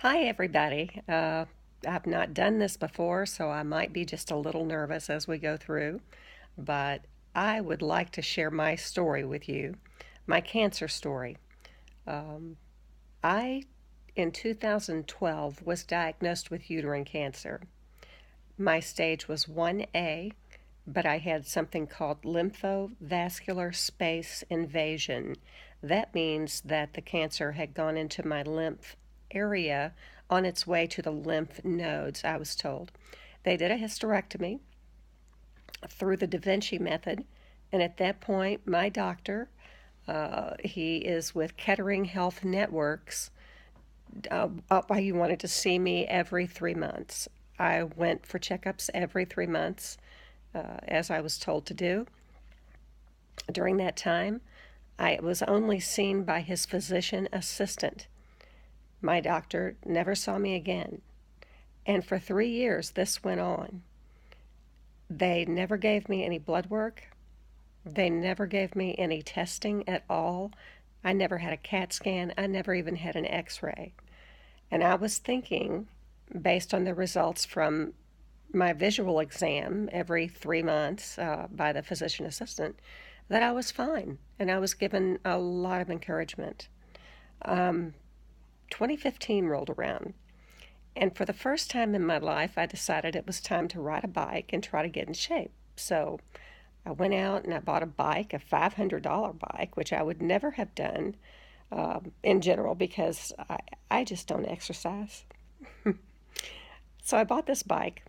Hi, everybody. I've not done this before, so I might be just a little nervous as we go through, but I would like to share my story with you, my cancer story. Um, I, in 2012, was diagnosed with uterine cancer. My stage was 1A, but I had something called lymphovascular space invasion. That means that the cancer had gone into my lymph area on its way to the lymph nodes, I was told. They did a hysterectomy through the Da Vinci method, and at that point, my doctor, he is with Kettering Health Networks, he wanted to see me every 3 months. I went for checkups every 3 months, as I was told to do. During that time, I was only seen by his physician assistant. My doctor never saw me again. And for 3 years, this went on. They never gave me any blood work. They never gave me any testing at all. I never had a CAT scan. I never even had an x ray. And I was thinking, based on the results from my visual exam every 3 months by the physician assistant, that I was fine. And I was given a lot of encouragement. Um, 2015 rolled around. And for the first time in my life, I decided it was time to ride a bike and try to get in shape. So I went out and I bought a bike, a $500 bike, which I would never have done in general because I just don't exercise. So I bought this bike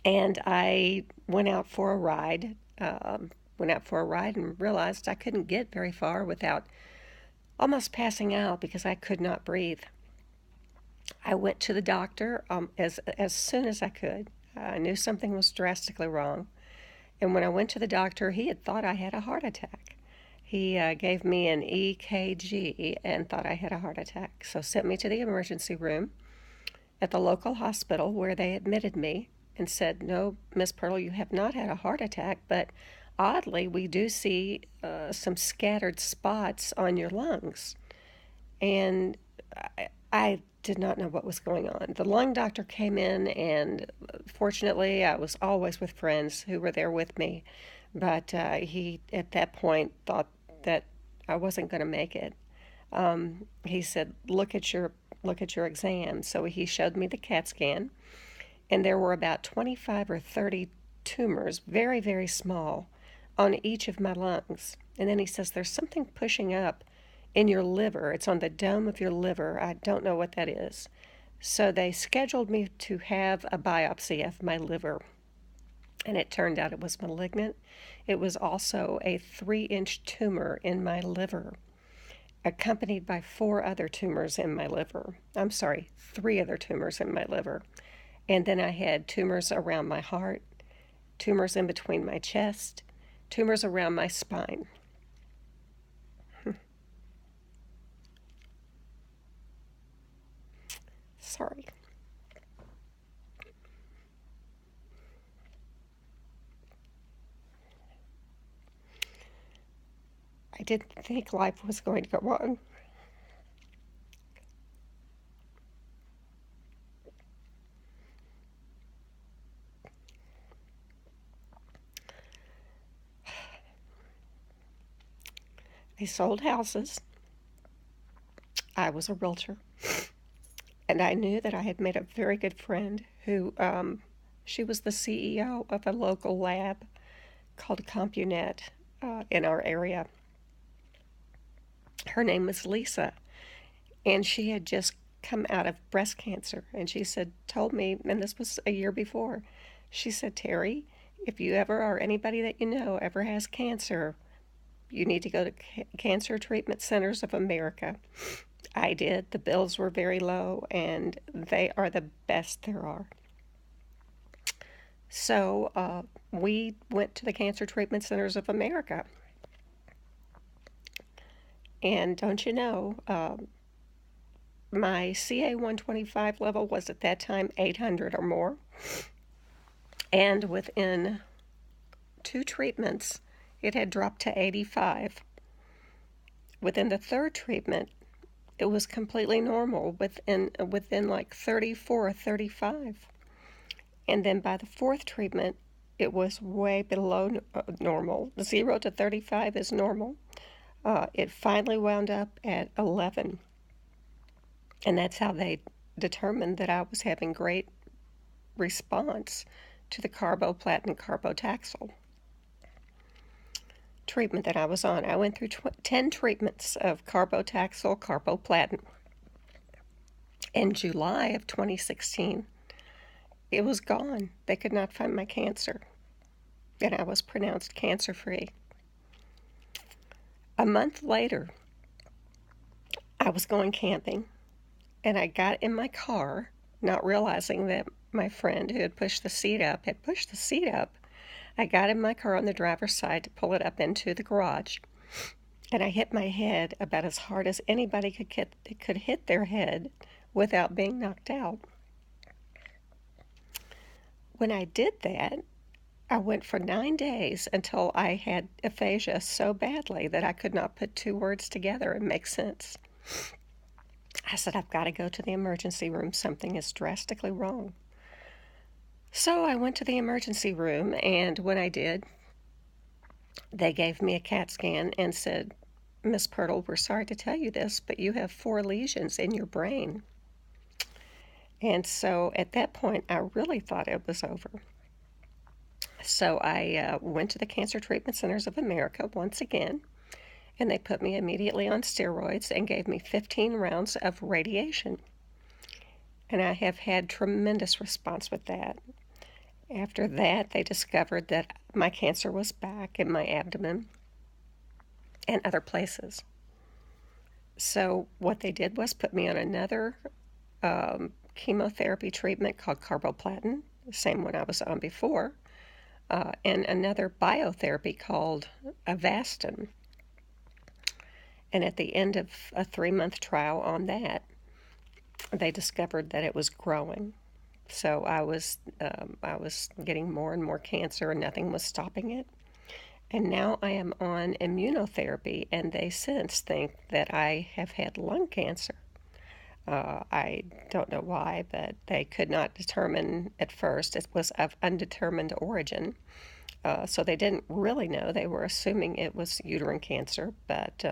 and I went out for a ride and realized I couldn't get very far without almost passing out because I could not breathe. I went to the doctor as soon as I could. I knew something was drastically wrong. And when I went to the doctor, he had thought I had a heart attack. He gave me an EKG and thought I had a heart attack. So sent me to the emergency room at the local hospital where they admitted me and said, "No, Miss Pearl, you have not had a heart attack, but oddly, we do see some scattered spots on your lungs." And I did not know what was going on. The lung doctor came in, and fortunately, I was always with friends who were there with me. But he, at that point, thought that I wasn't going to make it. He said, "Look at your exam." So he showed me the CAT scan, and there were about 25 or 30 tumors, very, very small, on each of my lungs. And then he says, "There's something pushing up in your liver. It's on the dome of your liver. I don't know what that is." So they scheduled me to have a biopsy of my liver. And it turned out it was malignant. It was also a 3-inch tumor in my liver, accompanied by 4 other tumors in my liver. I'm sorry, 3 other tumors in my liver. And then I had tumors around my heart, tumors in between my chest, tumors around my spine. Sorry. I didn't think life was going to go on. I sold houses. I was a realtor. And I knew that I had made a very good friend who, she was the CEO of a local lab called CompuNet in our area. Her name was Lisa, and she had just come out of breast cancer. And she told me, and this was a year before, she said, "Terri, if you ever or anybody that you know ever has cancer, you need to go to Cancer Treatment Centers of America." I did. The bills were very low, and they are the best there are. So we went to the Cancer Treatment Centers of America. And don't you know, my CA 125 level was at that time 800 or more. And within 2 treatments, it had dropped to 85. Within the third treatment, it was completely normal within like 34 or 35. And then by the fourth treatment, it was way below normal. 0 to 35 is normal. It finally wound up at 11. And that's how they determined that I was having great response to the carboplatin carbotaxol treatment that I was on. I went through 10 treatments of carbotaxol carboplatin. In July of 2016, it was gone. They could not find my cancer, and I was pronounced cancer-free. A month later, I was going camping, and I got in my car, not realizing that my friend who had pushed the seat up had pushed the seat up. I got in my car on the driver's side to pull it up into the garage, and I hit my head about as hard as anybody could hit their head without being knocked out. When I did that, I went for 9 days until I had aphasia so badly that I could not put two words together and make sense. I said, I've got to go to the emergency room. Something is drastically wrong. So I went to the emergency room, and when I did, they gave me a CAT scan and said, Miss Pirtle, we're sorry to tell you this, but you have 4 lesions in your brain. And so at that point, I really thought it was over. So I went to the Cancer Treatment Centers of America once again, and they put me immediately on steroids and gave me 15 rounds of radiation. And I have had tremendous response with that. After that, they discovered that my cancer was back in my abdomen and other places. So what they did was put me on another chemotherapy treatment called carboplatin, the same one I was on before, and another biotherapy called Avastin. And at the end of a 3-month trial on that, they discovered that it was growing. So I was getting more and more cancer, and nothing was stopping it. And now I am on immunotherapy, and they since think that I have had lung cancer. I don't know why, but they could not determine at first. It was of undetermined origin. So they didn't really know. They were assuming it was uterine cancer, but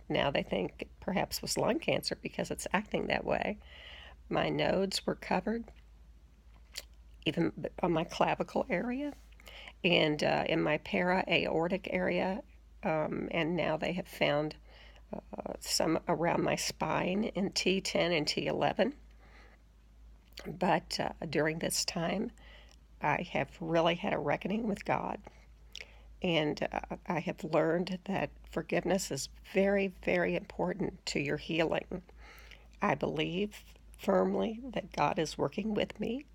now they think it perhaps was lung cancer because it's acting that way. My nodes were covered, even on my clavicle area, and in my para-aortic area, and now they have found some around my spine in T10 and T11. But during this time, I have really had a reckoning with God. And I have learned that forgiveness is very, very important to your healing. I believe firmly that God is working with me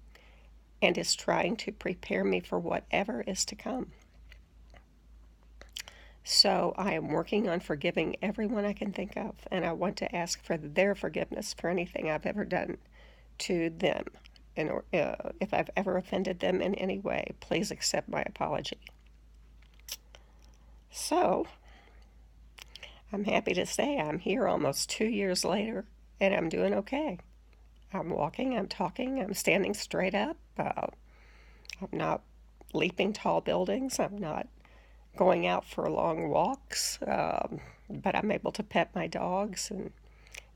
and is trying to prepare me for whatever is to come. So I am working on forgiving everyone I can think of, and I want to ask for their forgiveness for anything I've ever done to them. And if I've ever offended them in any way, please accept my apology. So I'm happy to say I'm here almost 2 years later, and I'm doing okay. I'm walking, I'm talking, I'm standing straight up. I'm not leaping tall buildings. I'm not going out for long walks, but I'm able to pet my dogs and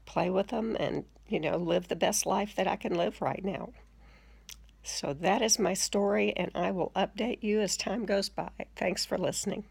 play with them and, live the best life that I can live right now. So that is my story, and I will update you as time goes by. Thanks for listening.